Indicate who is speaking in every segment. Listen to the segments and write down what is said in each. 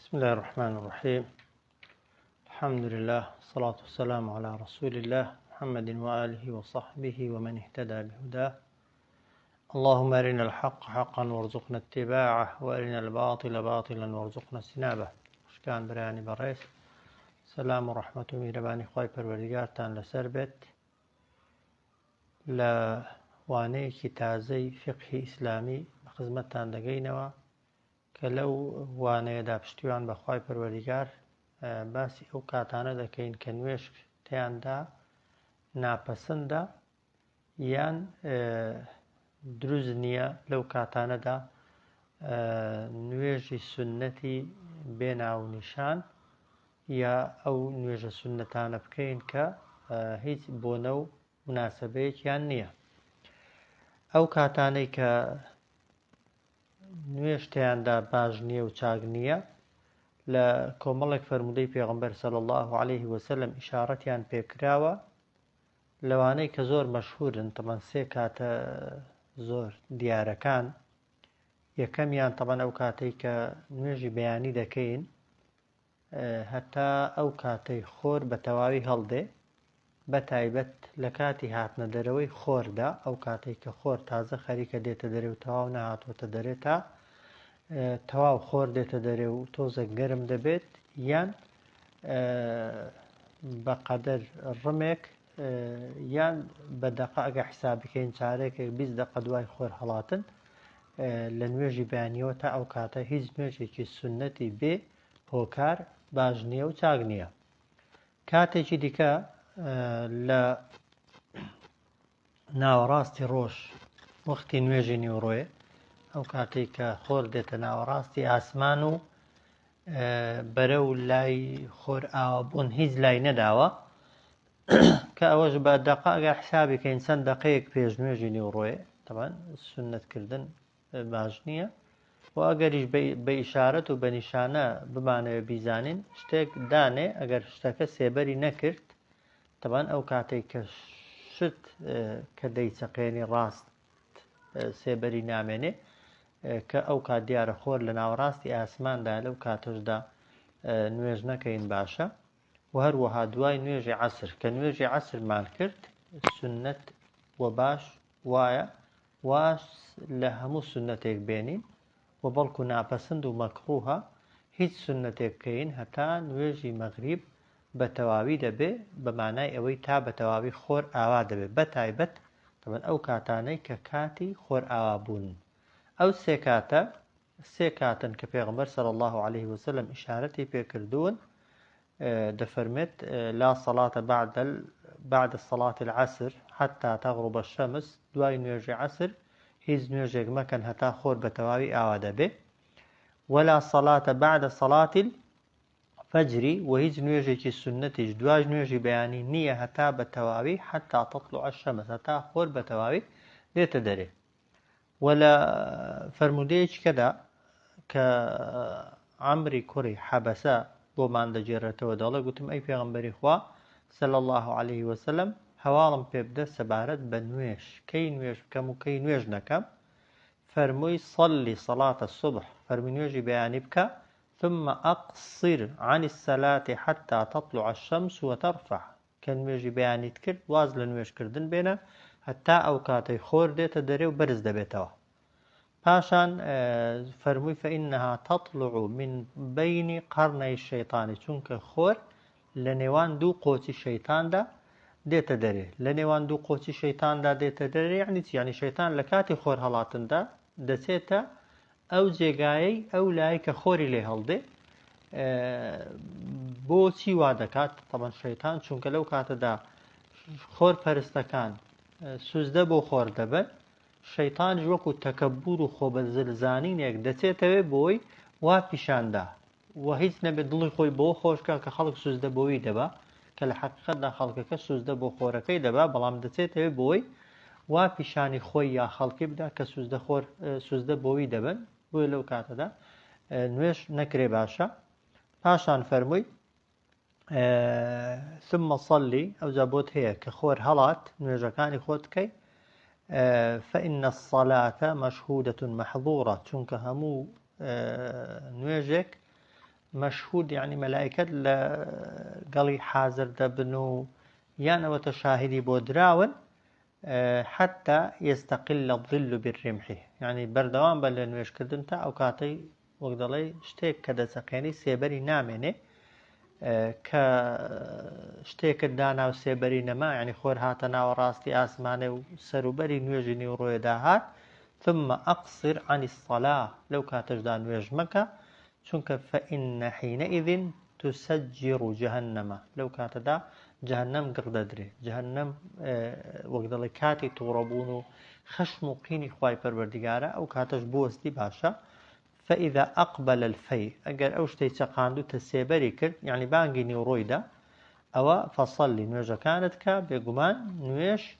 Speaker 1: بسم الله الرحمن الرحيم. الحمد لله والصلاة والسلام على رسول الله محمد وآله وصحبه ومن اهتدى بهداه. اللهم أرنا الحق حقا وارزقنا اتباعه وأرنا الباطل باطلا وارزقنا اجتنابه. شكان براني بريس سلام ورحمة مهرباني خوي پروردگارتان لسر بيت لوانەیەکی تازەی فقهی ئیسلامی بە خزمەتتان دەگەینەوە کە لەو وانەیەدا پشتیوان بە خوای پەروەردگار باسی ئەو کاتانە دەکەین کە نوێژ تیاندا ناپەسەندە یان دروست نییە لەو کاتانەدا نوێژی سوننەتی بێناونیشان یا ئەو نوێژە سوننەتانە بکەین کە هیچ بۆنە و مناسبەیەکیان نییە. ئەو کاتانەی کە نوێشتیاندا باش نییە و چاک نییە لە کۆمەڵێک فەرمودەی پێغەمبەر صلی الله عليه وسلم ئیشارەتیان پێکراوە لەوانەی کە زۆر مەشهورن. تەمان سێ کاتە زۆر دیارەکان. یەکەمیان تەمان ئەو کاتەی کە نوێژی بەیانی دەکەین هەتا ئەو کاتەی خۆر بە تەواوی هەڵدێ بە تایبەت لە کاتی هاتنە دەرەوەی خۆردا، ئەو کاتەی کە خۆر تازە خەریکە دێتە دەرێ و تەواو نەهاتوۆتە دەرێ تا تەواو خۆر دێتە دەرێ و تۆزە گەرم دەبێت، یان بە قەدەر ڕمێک یان بە دەقە ئەگە حساب بکەین چارێکێک 20 دقە دوای خۆر هەڵاتن لە نوێژی بەیانیەوە تا ئەو کاتە هیچ نوێژێکی سوننەتی بێ هۆکار باش نییە و چاک نییە. کاتێکی دیکە لە ناوەڕاستی ڕۆژ وەختی نوێژی نیوڕۆیە، ئەو کاتێک کە خۆر دێتە ناوەڕاستی ئاسمان و بەرە و لای خۆر ئاوابوون هیچ لای نەداوە کە ئەوەش بە دەقە ئەگە حسابیکەین چەند دەقەیەک پێش نوێژی نیوڕۆیە، تەمان سوننەتکردن باش نییە و ئەگەریش بە ئیشارەت و بە نیشانە بمانەوە بیزانین شتێک دانێ، ئەگەر شتەکە سێبەری نەکرد تەمان ئەو کاتێک کە شت کە دەیچەقێنی ڕاست سێبەری نامێنێ کە ئەو کات دیارە خۆر لە ناوەڕاستی ئاسماندا لەو کاتەشدا نوێژ نەکەین باشە. و هەروەها دوای نوێژی عەسر کە نوێژی عەسرمان کرد سوننەت و باش وایە واش لە هەموو سوننەتێک بێنین و بەڵکو ناپەسند و مەکروهە هیچ سوننەتێک بکەین هەتا نوێژی مەغریب بە تەواوی دەبێ، بە مانای ئەوەی تا بە تەواوی خۆر ئاوا دەبێت بە تایبەت تەمەن ئەو کاتانەی کە کاتی خۆر ئاوا بوون. ئەو سێ کاتن کە پێغەمبەر صلی الله عليه وسلم ئیشارەتی پێکردوون دەفەرمێت لا صلاة بعد صلاة العصر حتى تغرب الشمس، دوای نوێژی عەسر هیچ نوێژێک مەکەن هەتا خۆر بە تەواوی ئاوا دەبێ، ولا صلاة بعد صلاة الفجر و هیچ نوێژێکی سوننەتیش دوای نوێژی بەیانی نییە هەتا بە تەواوی حتى تطلع الشمس، هەتا خۆر بە تەواوی دێتە دەرێ. و لە فەرمودەیەکدا کە عەمری کوڕی حەبەسە بۆمان دەجێڕێتەوە دەڵێ گوتم ئەی پێغەمبەری خوا صلی الله عليه وسلم هەواڵم پێ بدە سەبارەت بە نوێژ، کەی نوێژ بکەم و کەی نوێژ نەکەم. فەرمووی صلی صلاة الصبح، فەرمی نوێژی بەیانی بکە، ثم أقصر عن الصلاة حتى تطلع الشمس وترفع، کە نوێژی بەیانیت کرد واز لە نوێژکردن بێنە هەتا ئەو کاتەی خۆر دێتە دەرێ و بەرز دەبێتەوە. پاشان فەرمووی فإنها تطلع من بين قرني الشيطان، چونکە خۆر لە نێوان دوو قۆچی شەیتاندا دێتە دەرێ. لە نێوان دوو قۆچی شەیتاندا دێتە دەرێ یعنی چی؟ یعنی شەیتان لە کاتی خۆر هەڵاتندا دەچێتە ئەو جێگایەی ئەو لای کە خۆری لێ هەڵدێ. بۆچی وا دەکات؟ تەمان شەیتان چونکە لەو کاتەدا خۆر پەرستەکان سوزدە بۆ خۆر دەبن، شەیتانش وەکو تەکەببور و خۆبەزلزانینێک دەچێتەوێ بۆی وا پیشاندا و هیچ نەبێت دڵی خۆی بۆ خۆشکە کە خەڵک سوزدە بۆی دەبا، کە لە حەقیقەتدا خەڵکەکە سوزدە بۆ خۆرەکەی دەبا، بەڵام دەچێتەوێ بۆی وا پیشانی خۆی یا خەڵکی بدا کە سوزدە بۆی دەبن، بۆی لەو کاتەدا نوێژ نەکرێ باشە. پاشان فەرمووی ثم صلي، ئەوجا بۆت هەیە کە خۆر هەڵات نوێژەکانی خۆت بکەی، فإن الصلاة مشهودة محظورة، چونکە هەموو نوێژێک مەشهود یعنی مەلایکەت لە گەڵی حازر دەبن و یانەوەتە شاهدی بۆ دراون حتى يستقل الظل بالرمح يعني بردوام بە لە نوێشکردن تا ئەو کاتەی وەک دەڵێ شتێک کە دەچەقێنی سێبەری نامێنێ کە شتێکت دانا و سێبەری نەما یعنی خۆر هاتە ناوەڕاستی ئاسمانێ و سەروبەری نوێژی نیوڕۆیەدا هات ثم أقصر عن الصلاة لو كاتجدا نوێژ مەکە چونکە فإن حينئذ تسجر جهنم لو كاتدا جهنم گڕدەدرێ جهنم وەک دەڵێ کاتی تووڕەبوون و خەشم و قینی خوای پەروەردیگارە ئەو کاتەش بوەستی باشە فإذا أقبل الفي أجر أوشتي تقاندو تسيبري كرد يعني بانجي نيورويدا أو فصلي نوجا كانت كا بيقومان نويش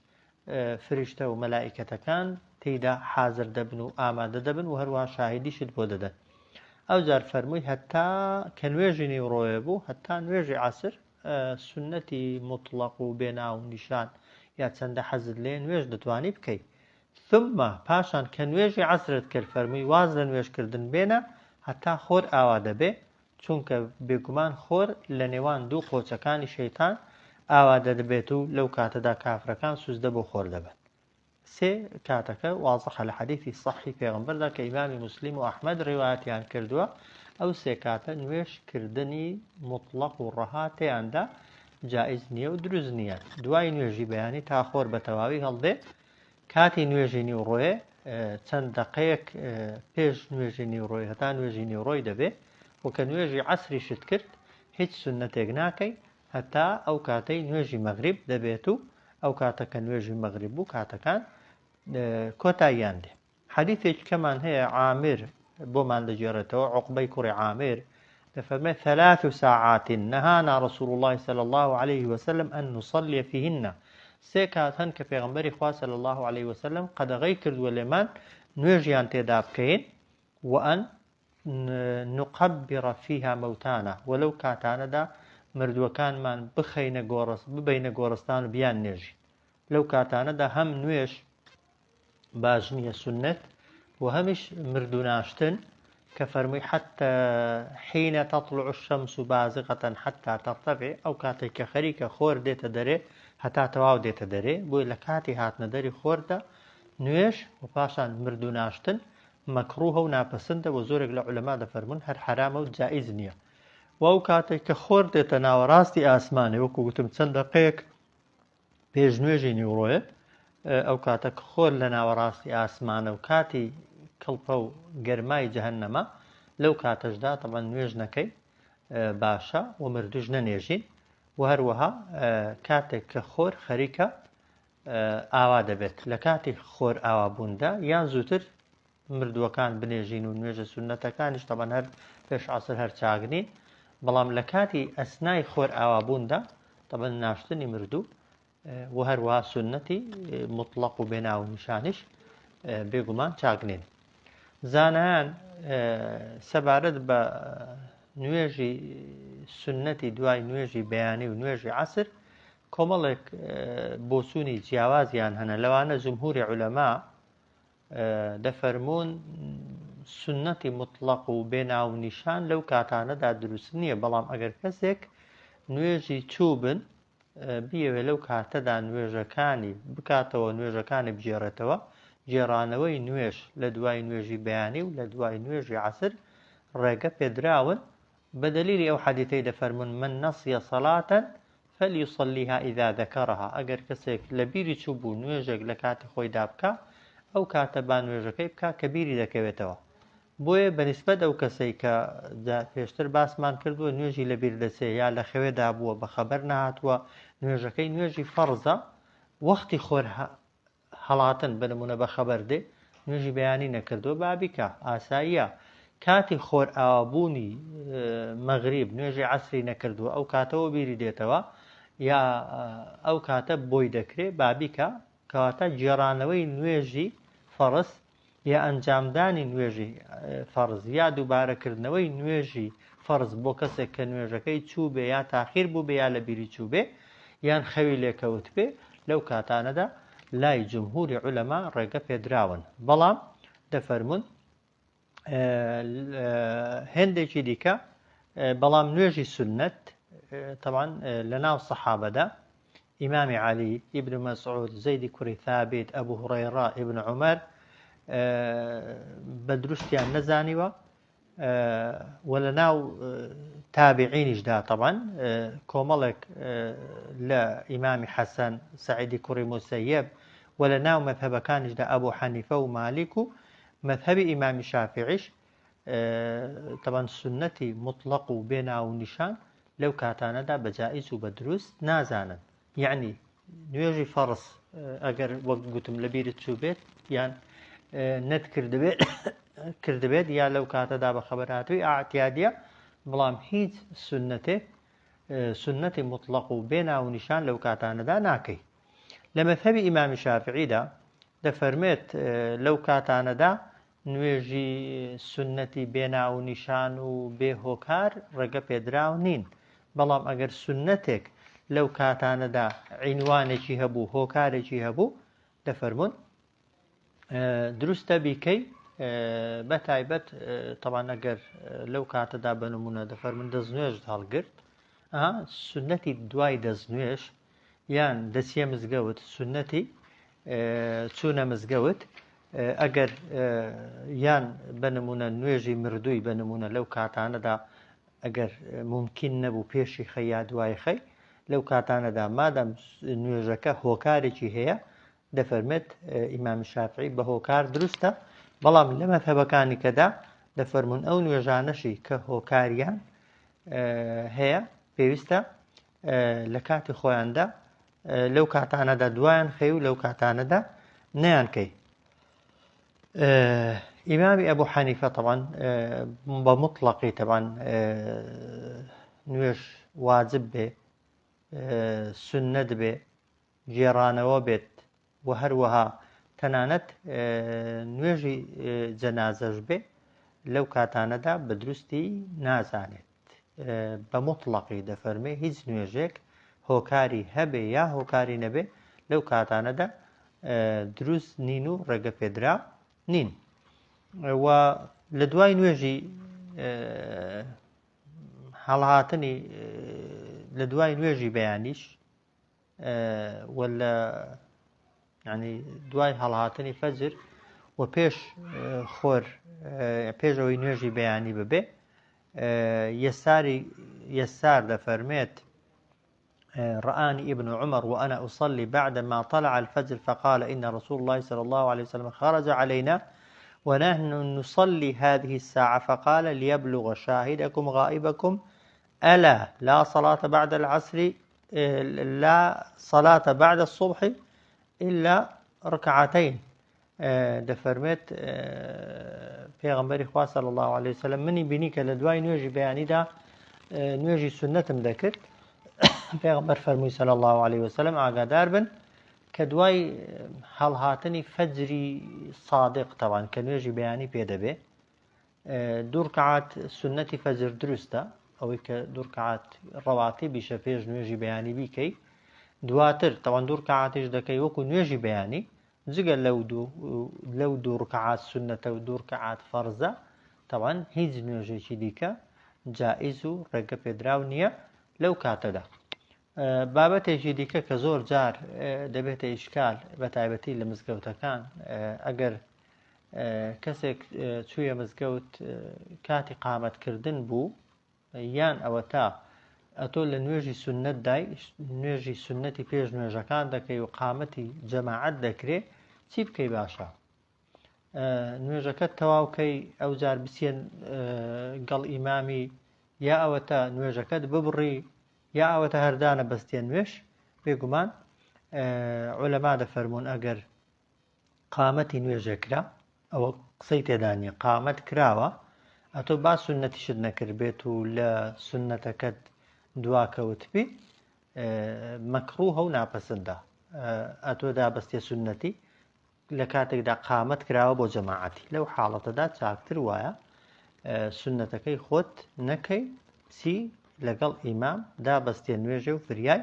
Speaker 1: فرشته وملائكة كان تيدا حاضر دبن وآمادة دبن وهروا شاهدي شد بوددا أو زار فرمي حتى كنويجي نيورويبو حتى نويجي عصر سنتي مطلق بينا ونشان يا تسند حزد لين نويج دتواني بكي ثم پاشان کە نوێژی عەسرت کرد فەرمووی واز لە نوێژکردن بێنە هەتا خۆر ئاوا دەبێ چونکە بێگومان خۆر لە نێوان دوو قۆچەکانی شەیتان ئاوا دەبێت و لەو کاتەدا کافرەکان سوزدە بۆ خۆر دەبن سێ کاتەکە وازەحە لە حەدیثی صەحیح پێغەمبەردا کە ئیمامی موسلیم و ئەحمەد ڕیوایەتیان کردووە ئەو سێ کاتە نوێژکردنی مطلق و ڕەها تێیاندا جائز نییە و دروست نییە دوای نوێژی بەیانی تا خۆر بە تەواوی هەڵدێ کاتی نوێژی نیوڕۆیە چەند دقەیەک پێش نوێژی نیوڕۆی هەتا نوێژی نیوڕۆی دەبێ و کە نوێژی عەسری شت کرد هیچ سونەتێک ناکەی هەتا ئەو کاتەی نوێژی مەغریب دەبێت و ئەو کاتەکە نوێژی مەغریب بوو کاتەکان کۆتاییان دێ حەدیثێک کەمان هەیە عامر بۆمان دەجێڕێتەوە عوقبەی کوڕی عامر دەفەرمێ 3 ساعات نهانا رسول الله صلى الله عليه وسلم أن نصلي فيهن سێ کات هەن کە پێغەمبەری خوا صلی الله عليه وسلم قەدەغەی کردووە لێمان نوێژیان تێدا بکەین وأن نقبر فيها موتانا ولو کاتانەدا مردووەکانمان ببەینە گۆڕستان و بیان نێژی لەو کاتانەدا هەم نوێژ باش نییە سنەت و هەمیش مردوو ناشتن کە فەرمووی حتى حين تطلع الشمس بازغة حتى ترتفع ئەو کاتێک کە خەریکە خۆر دێتە دەرێ هەتا تەواو دێتە دەرێ بۆی لە کاتی هاتنە دەری خۆردا نوێش و پاشان مردوو ناشتن مەکروهە و ناپەسەندە و زۆرێک لە عولەما دەفەرمون هەر حرامە و جائز نییە و ئەو کاتێک کە خۆر دێتە ناوەڕاستی ئاسمانێ وەکو گوتم چەند دقەیەک پێش نوێژی نیوڕۆیە ئەو کاتە کە خۆر لە ناوەڕاستی ئاسمانە و کاتی کڵپە و گەرمای جەهەنەمە لەو کاتەشدا تەبەن نوێژ نەکەی باشە و مردوش نەنێژین و هەروەها کاتێک کە خۆر خەریکە ئاوا دەبێت لە کاتی خۆر ئاوابووندا یان زووتر مردووەکان بنێژین و نوێژە سونەتەکانیش تەبەن هەر پێش عەسر هەر چاگنین بەڵام لە کاتی ئەسنای خۆر ئاوابووندا تەبەن ناشتنی مردوو و هەروەها سونەتی مطلق و بێناو نیشانیش بێگومان چاگنین زانایان سەبارەت بە نوێژی سنەتی دوای نوێژی بەیانی و نوێژی عەسر کۆمەڵێک بۆچوونی جیاوازیان هەنە لەوانە جمهوری عولەما دەفەرمون سنەتی مطلق و بێناو نیشان لەو کاتانەدا دروست نییە بەڵام ئەگەر کەسێک نوێژی چوو بن بیەوێ لەو کاتەدا نوێژەکانی بکاتەوە نوێژەکانی بجێڕێتەوە جێڕانەوەی نوێژ لە دوای نوێژی بەیانی و لە دوای نوێژی عەسر ڕێگە پێدراون بدليل أو حديثي دفرمون من نسي صلاة فليصليها إذا ذكرها أجر كسيك لبيري تشوبو نويجك لكات خوي دابكا أو كاتبان نويجك بكا كبيري دكويتوا بوي بنسبة أو كسيك دا فيشتر باسمان كردو نويجي لبير دسي يا لخوي دابو بخبرنا هاتوا نويجي فرزة وقت خورها هلاتن بنمونا بخبر دي نويجي بياني نكردو بابكا آسايا کاتی خۆر ئاوابوونی مەغریب نوێژی عەسری نەکردووە ئەو کاتەوە بیری دێتەوە یا ئەو کاتە بۆی دەکرێت بابیکە کەواتە جێڕانەوەی نوێژی فەرز یا ئەنجامدانی نوێژی فەرز یا دووبارەکردنەوەی نوێژی فەرز بۆ کەسێک کە نوێژەکەی چوو بێ یا تاخیر بوو بێ یا لە بیری چوو بێ یان خەوی لێکەوت بێ لەو کاتانەدا لای جمهوری عولەما ڕێگە پێدراون بەڵام دەفەرمون هەندێکی دیکە بەڵام نوێژی سنت طبعا لەناو سەحابەدا ئیمامی علی ئیبن مەسعود زەیدی کوڕی ثابت ئەبوو هوڕەیڕا ئیبن عومەر بە دروستیان نەزانیوە و لەناو تابعینیشدا طبعا کۆمەڵێک لە ئیمامی حەسەن سەعیدی کوڕی موسەیەب و لەناو مەذهەبەکانیشدا ئەبوو حەنیفە و مالیک و مەذهەبی ئیمامی شافعیش طبعا سنەتی مطلق و بێناو و نیشان لەو کاتانەدا بەجائز و بە دروست نازانن. یعنی نوێژی فەرز ئەگەر وەک گوتم لە بیرت چوو بێت یان نەت کردبێت یا لەو کاتەدا بە خەبەرهاتووی ئاعتیادیە، بەڵام هیچ سنەتی مطلق و بێناو و نیشان لەو کاتانەدا ناکەی. لە مەذهەبی ئیمامی شافعیدا دەفەرمێت لەو کاتانەدا نوێژی سنەتی بێناو و نیشان و بێهۆکار ڕێگە پێدراو نین، بەڵام ئەگەر سنەتێک لەو کاتانەدا عینوانێکی هەبوو هۆکارێکی هەبوو دەفەرمون دروستە بیکەی. بەتایبەت طبعا ئەگەر لەو کاتەدا بنمونە دەفەرمون دەستنوێژت هەڵگرت، سنەتی دوای دەستنوێژ یان دەچیە مزگەوت سنەتی چوونە مزگەوت ئەگەر یان بنمونە نوێژی مردووی بنمونە لەو کاتانەدا ئەگەر ممکن نەبوو پێشی خەی یا دوای خەی لەو کاتانەدا مادەم نوێژەکە هۆکارێکی هەیە دەفەرمێت ئیمامی شافعی بە هۆکار دروستە، بەڵام لە مەذهەبەکانی کەدا دەفەرمون ئەو نوێژانەشی کە هۆکاریان هەیە پێویستە لە کاتی خۆیاندا لەو کاتانەدا دوایان خەی و لەو کاتانەدا نەیان کەی. ئیمامی ئەبوو حەنیفە طبعا بە مطلقی طبعا نوێژ واجب بێ سنەت بێ جێڕانەوە بێت و هەروەها تەنانەت نوێژی جەنازەش بێ لەو کاتانەدا بە دروستی نازانێت. بە مطلقی دەفەرمێ هیچ نوێژێک هۆکاری هەبێ یا هۆکاری نەبێ لەو کاتانەدا دروست نین و ڕێگە پێدرا نین. و لە دوای نوێژی هەڵهاتنی لە دوای نوێژی بەیانیش ولا ینی دوای هەڵهاتنی فەجر و پێش خۆر پێشەوەی نوێژی بەیانی ببێ يسار دەفەرمێت رآني ابن عمر وأنا أصلي بعدما طلع الفجر فقال إن رسول الله صلى الله عليه وسلم خرج علينا ونحن نصلي هذه الساعة فقال ليبلغ شاهدكم غائبكم ألا لا صلاة بعد العصر لا صلاة بعد الصبح إلا ركعتين. دەفەرمێت پێغەمبەری خوا صلی الله عليه وسلم منی بینی کە لە دوای نوێژی بەیانیدا نوێژی سنەتم دەکرد. پێغەمبەر فەرمووی صلی الله عليه وسلم ئاگادار بن کە دوای هەڵهاتنی فەجری صادق تەوان کە نوێژی بەیانی پێدەبێ دوو ڕکعات سنەتی فەجر دروستە، ئەوەی کە دوو ڕکعات ڕەواتیب بیشە پێش نوێژی بەیانی بیکەی، دواتر تەوان دوو ڕکعاتیش دەکەی وەکو نوێژی بەیانی، جگە لەو دوو ڕکعات سنەتە و دوو ڕکعات فەرزە تەوان هیچ نوێژێکی دیکە جائز و ڕێگە پێدراو نییە لەو کاتەدا. بابەتێکی دیکە کە زۆر جار دەبێتە ئیشکال بە تایبەتی لە مزگەوتەکان، ئەگەر کەسێک چوویە مزگەوت کاتی قامەتکردن بوو یان ئەوە تا ئەتۆ لە نوێژی سنەت دای نوێژی سنەتی پێش نوێژەکان دەکەی و قامەتی جەماعەت دەکرێ چی بکەی باشە؟ نوێژەکەت تەواوکەی ئەو جار بچێن گەڵ ئیمامی یا ئەوە تا نوێژەکەت ببڕی یا ئەوە تا هەردانە بەستێن نوێش؟ بێگومان عولەما دەفەرمون ئەگەر قامەتی نوێژێکرا ئەوە قسەی تێدا نیە، قامەت کراوە ئەتۆ با سنەتیشت نەکرد بێت و لە سنەتەکەت دواکەوتبی مەکروهە و ناپەسەندە، ئەتۆ دابەستێ سنەتی لە کاتێکدا قامەت کراوە بۆ جەماعەتی، لەو حاڵەتەدا چاکتر وایە سنەتەکەی خۆت نەکەی چی لەگەڵ ئیمام دابەستێ نوێژێ و فریای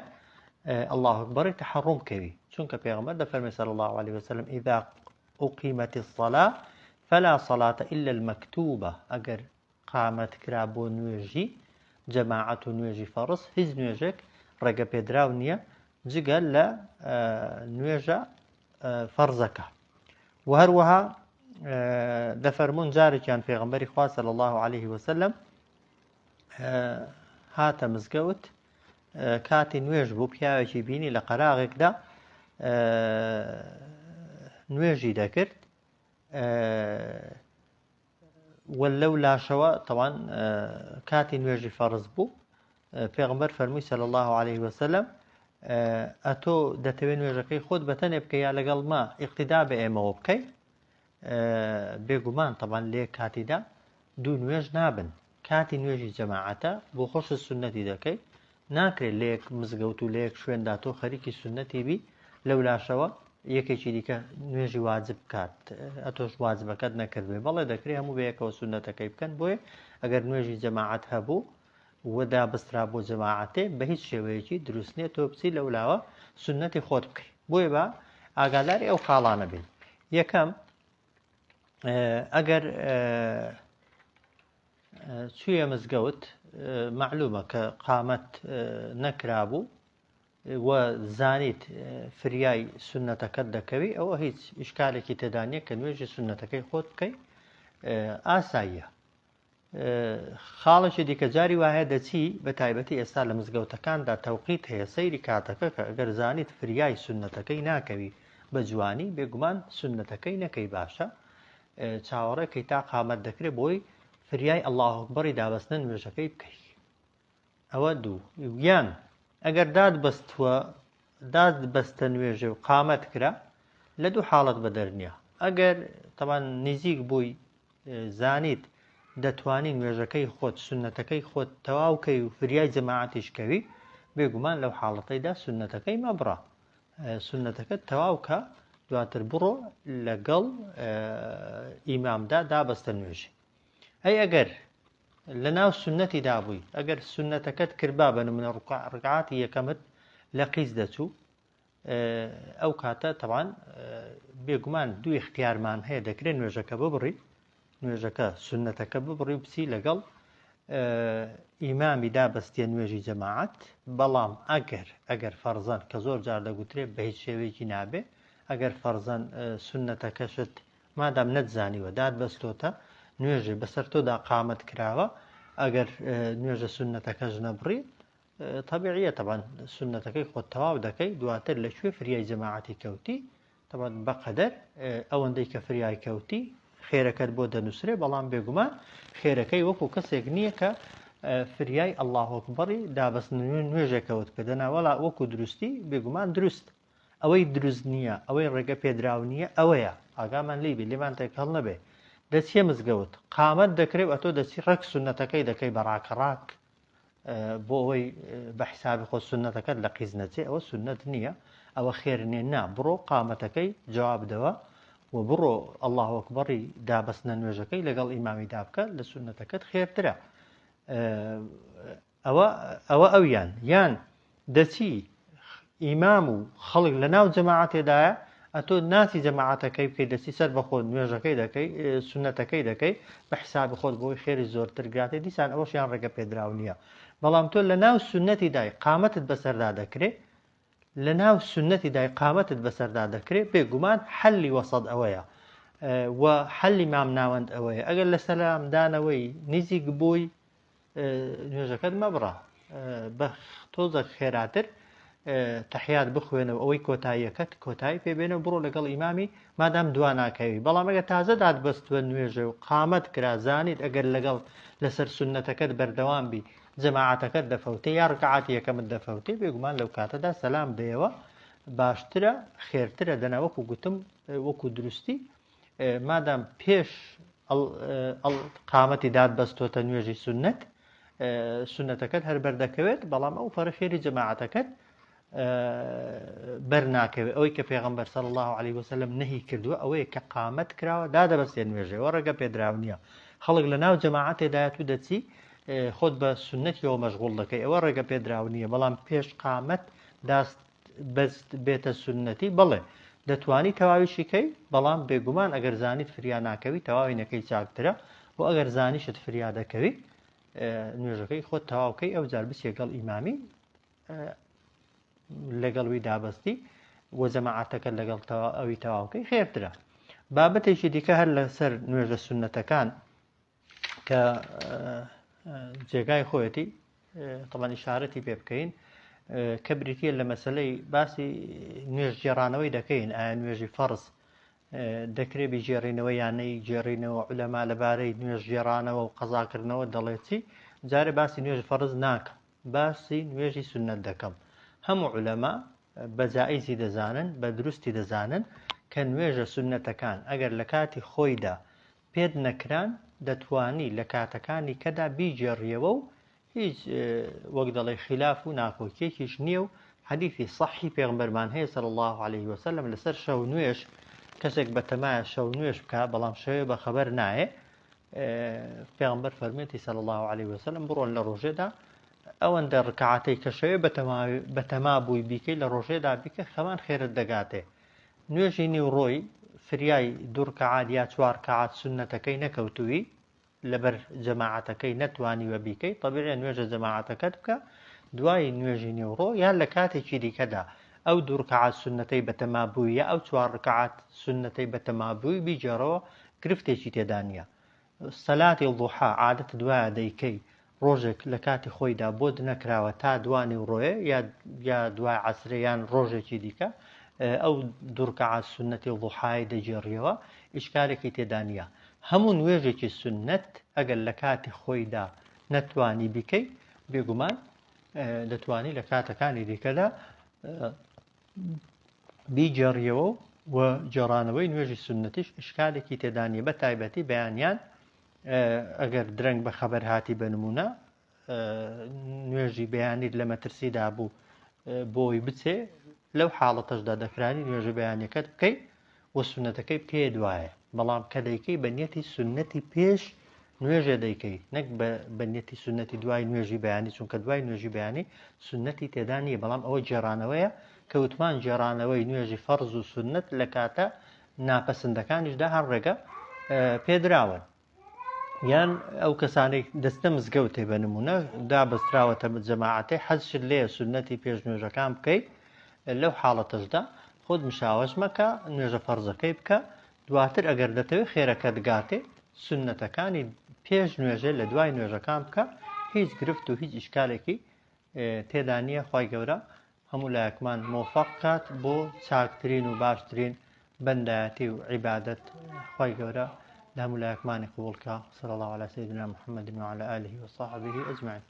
Speaker 1: الله ئەکبەری تەحەڕوم کەوی، چونکە پێغەمبەر دەفەرمێ صلی الله عليه وسلم إذا أقيمت الصلاة فلا صلاة إلا المكتوبة. ئەگەر قامەت کرا بۆ نوێژی جەماعەت و نوێژی فەرز هیچ نوێژێک ڕێگە پێدراو نییە جگە لە نوێژە فەرزەکە. و هەروەها دەفەرمونون جارێکیان پێغەمبەری خوا صلی الله عليه وسلم هاتە مزگەوت کاتی نوێژ بوو پیاوێکی بینی لە قەراغێکدا نوێژی دەکرد وەلەو لاشەوە طبعاً کاتی نوێژی فەرز بوو پێغەمبەر فەرمووی صلی الله عليه وسلم ئەتۆ دەتەوێت نوێژەکەی خۆت بەتەنێ بکە یا لەگەڵ ما ئیقتیدا بە ئێمەوە بکەی بێگومان طبعاً لێ کاتیدا دوو نوێژ نابن کاتی نوێژی جەماعەتە بۆ خۆش سنەتی دەکەی ناکرێت لە یەک مزگەوت و لە یەک شوێندا تۆ خەریکی سنەتی بی لەو لاشەوە یەکێکی دیکە نوێژی واجب بکات ئەتۆش واجبەکەت نەکردوێ بەڵێ دەکرێت هەموو بە یەکەوە سنەتەکەی بکەن بۆیە ئەگەر نوێژی جەماعەت هەبوو وەدا بسترا بۆ جەماعەتێ بە هیچ شێوەیەکی دروست نییە تۆ بچی لەولاوە سنەتی خۆت بکەی بۆیە بە ئاگاداری ئەو خاڵانە بین. یەکەم ئەگەر چوویە مزگەوت معلومە کە قامەت نەکرابوو و زانیت فریای سنەتەکەت دەکەوی ئەوە هیچ ئیشکالێکی تێدا نییە کە نوێژی سنەتەکەی خۆت بکەی ئاساییە. خاڵێکی دیکە جاری وایە دەچی بە تایبەتی ئێستا لە مزگەوتەکاندا تەوقیت هەیە سەیری کاتەکە کە ئەگەر زانیت فریای سنەتەکەی ناکەوی بە جوانی بێگومان سنەتەکەی نەکەی باشە چاوەڕێکەی تا قامەت دەکرێت بۆی فریای ئەڵڵاهو ئەکبەری دابەستنە نوێژەکەی بکەی. ئەوە دوو. یان ئەگەر دادبەستە نوێژێ و قامەت کرا لە دوو حاڵەت بەدەرنیە ئەگەر تەمان نزیک بووی زانیت دەتوانی نوێژەکەی خۆت سنەتەکەی خۆت تەواوکەی و فریای جەماعەتیشکەوی بێگومان لەو حاڵەتەیدا سنەتەکەی مەبڕە سنەتەکەت تەواوکە دواتر بڕۆ لەگەڵ ئیمامدا دابەستە نوێژی. ئەی ئەگەر لە ناو سنەتی دابووی ئەگەر سنەتەکەت کردبا بە نمونە ڕکعاتی یەکەمت لە قیز دەچوو ئەو کاتە تەوان بێگومان دوو اختیارمان هەیە دەکرێت نوێژەکە ببڕی نوێژەکە سنەتەکە ببڕی بچی لەگەڵ ئیمامی دابەستیە نوێژی جەماعەت بەڵام ئەگەر فەرزەن کە زۆر جار دەگوترێت بە هیچ شێوەیەکی نابێ ئەگەر فەرزەن سنەتەکەشت مادام نەتزانیوە دادبەستۆتە نوێژی بەسەر تۆدا قامەت کراوە ئەگەر نوێژە سنەتەکەش نەبڕی طبیعیە طبعاً سنەتەکەی خۆت تەواو دەکەی دواتر لەکوێ فریای جەماعەتی کەوتی طبعاً بەقەدەر ئەوەندەی کە فریای کەوتی خێرەکەت بۆ دەنووسرێ بەڵام بێگومان خێرەکەی وەکو کەسێک نییە کە فریای ئەڵڵاهو ئەکبەری دابەستن نوێژێکەوت کە دەناوەڵا وەکو دروستی بێگومان دروست ئەوەی دروست نییە ئەوەی ڕێگە پێدراو نییە ئەوەیە ئاگامان لێبی لێمان تێک هەڵ نەبێ دەچیە مزگەوت قامەت دەکرێت ئەتۆ دەچی ڕەک سنەتەکەی دەکەی بەڕاکەڕاک بۆ ئەوەی بە حسابی خۆ سنەتەکەت لە قیز نەچێ ئەوە سنەت نییە ئەوە خێر نیە نا بڕۆ قامەتەکەی جوابدەوە و بڕۆ ئەڵڵاهو ئەکبەری دابەستنە نوێژەکەی لەگەڵ ئیمامی دابکە لە سنەتەکەت خێرترە. ئەوە ئەویان یان دەچی ئیمام و خەڵک لە ناو جەماعەتێدایە ئەتۆ ناچی جەماعەتەکەی بکەی دەچی سەر بە خۆت نوێژەکەی دەکەی سنەتەکەی دەکەی بە حسابی خۆت بۆی خێری زۆرتر گراتێ دیسان ئەوەشیان ڕێگە پێدراو نییە بەڵام تۆ لە ناو سنەتی دای قامەتت بەسەردا دەکرێت لە ناو سنەتی دای قامەتت بەسەردا دەکرێت بێگومان حەلی وەسەد ئەوەیە و حەلی مام ناوەند ئەوەیە ئەگەر لە سەلامدانەوەی نزیک بووی نوێژەکەت مەبڕە بە تۆزە خێراتر تەحیات بخوێنەوە ئەوەی کۆتاییەکەت کۆتایی پێبێنە بڕۆ لەگەڵ ئیمامی مادام دواناکەوی بەڵام ئەگەر تازە دادبەستوە نوێژە و قامەت کرا زانیت ئەگەر لەگەڵ لەسەر سنەتەکەت بەردەوام بی جەماعەتەکەت دەفەوتێ یا ڕکعاتی یەکەمت دەفەوتێ بێگومان لەو کاتەدا سەلام دێەوە باشترە خێرترە دەنا وەکو گوتم وەکو دروستی مادام پێش قامەتی دادبەستۆتە نوێژی سنەتەکەت هەر بەردەکەوێت بەڵام ئەو فەرە خێری جەماعەتەکەت بەرناکەوێت ئەوەی کە پێغەمبەر صلی الله عليه وسلم نهی کردووە ئەوەیە کە قامەت کراوە دادەبەستێ نوێژەوە ڕێگە پێدراو نییە خەڵک لە ناو جەماعەتێدایە تو دەچی خۆت بە سنەتیەوە مەشغوڵ دەکەی ئەوە ڕێگە پێدراو نییە بەڵام پێش قامەت داست بەست بێتە سنەتی بڵێ دەتوانی تەواویشیکەی بەڵام بێگومان ئەگەر زانیت فریا ناکەوی تەواوی نەکەی چاکترە و ئەگەر زانیشت فریا دەکەوی نوێژەکەی خۆت تەواوکەی ئەو جار بچێ گەڵ ئیمامی لەگەڵوی دابەستی وە جەماعەتەکە لەگەڵ ئەوی تەواوکەی خێرترە. بابەتێکی دیکە هەر لەسەر نوێژە سونەتەکان کە جێگای خۆیەتی طبعاً ئیشارەتی پێ بکەین کە بریتە لە مەسلەی باسی نوێژ جێڕانەوەی دەکەین ئایا نوێژی فەرز دەکرێت بیجێڕینەوە یانەی جێڕینەوە عولەما لەبارەی نوێژ جێڕانەوە و قەزاکردنەوە دەڵێتی جارێ باسی نوێژ فەرز ناکەم باسی نوێژی سونەت دەکەم. هەموو عولەما بە جائیزی دەزانن بە دروستی دەزانن کە نوێژە سونەتەکان ئەگەر لە کاتی خۆیدا پێت نەکران دەتوانی لە کاتەکانی کەدا بیجێڕیەوە و هیچ وەک دەڵێ خلاف و ناکۆکیێکیش نییە و حەدیثی صحی پێغمبەرمان هەیە صلی الله عليه وسلم لەسەر شەو نوێژ کەسێک بەتەمایە شەو نوێژ بکە بەڵام شەوێ بە خەبەر نایە پێغمبەر فەرمێتی صلی الله عليه وسلم بڕۆن لە ڕۆژێدا ئەوەندە ڕکعاتەی کە شەوێ بەتەما بووی بیکەی لە ڕۆژێدا بیکە خەمان خێرت دەگاتێ. نوێژی نیوڕۆی فریای دوو ڕکعات یا چوار ڕکعات سونەتەکەی نەکەوتووی لەبەر جەماعەتەکەی نەتوانیوە بیکەی طبیعیە نوێژە جەماعەتەکەت بکە دوای نوێژی نیوڕۆ یان لە کاتێکی دیکەدا ئەو دوو ڕکعات سونەتەی بەتەما بووی یا ئەو چوار ڕکعات سونەتەی بەتەما بووی بیجێڕەوە گرفتێکی تێدا نییە. سەلاتی ضوحا عادەت دوایە دەیکەی ڕۆژێک لە کاتی خۆیدا بۆت نەکراوە تا دوانی ڕۆیە یا دوای عەسرە یان ڕۆژێکی دیکە ئەو دوو ڕکعات سونەتی ضوحای دەجێڕیەوە ئیشکالێکی تێدا نییە. هەموو نوێژێکی سونەت ئەگەر لە کاتی خۆیدا نەتوانی بیکەی بێگومان دەتوانی لە کاتەکانی دیکەدا بیجێڕیەوە و جێڕانەوەی نوێژی سونەتیش ئیشکالێکی تێدا نییە بە تایبەتی بەیانیان ئەگەر درەنگ بە خەبەر هاتی بنمونە نوێژی بەیانیت لە مەترسیدا بوو بۆی بچێ لەو حاڵەتەشدا دەکرانی نوێژی بەیانیەکەت بکەیت و سونەتەکەی پێ دوایە بەڵام کە دەیکەی بە نیەتی سونەتی پێش نوێژێ دەیکەی نەک بە نیەتی سونەتی دوای نوێژی بەیانی چونکە دوای نوێژی بەیانی سونەتی تێدا نییە بەڵام ئەوە جێڕانەوەیە کە وتمان جێڕانەوەی نوێژی فەرز و سونەت لە کاتە ناپەسەندەکانیشدا هەر ڕێگە پێدراون یان ئەو کەسانەی دەستە مزگەوتێ بە نمونە دابەستراوەتە جەماعەتەی حەزشت لێیە سونەتی پێش نوێژەکان بکەیت لەو حاڵەتەشدا خۆت مشاوەش مەکە نوێژە فەرزەکەی بکە دواتر ئەگەر دەتەوێت خێرەکە دگاتێ سونەتەکانی پێش نوێژە لە دوای نوێژەکان بکە هیچ گرفت و هیچ ئیشکالێکی تێدا نییە. خوای گەورە هەموو لایەکمان مۆفەق کات بۆ چاکترین و باشترین بەندایەتی و عیبادەت. خوای گەورە لە هەموو لایەکمانی قبوڵ کە. صلی الله علی سیدنا محمد وعلى آله وصحبه أجمعين.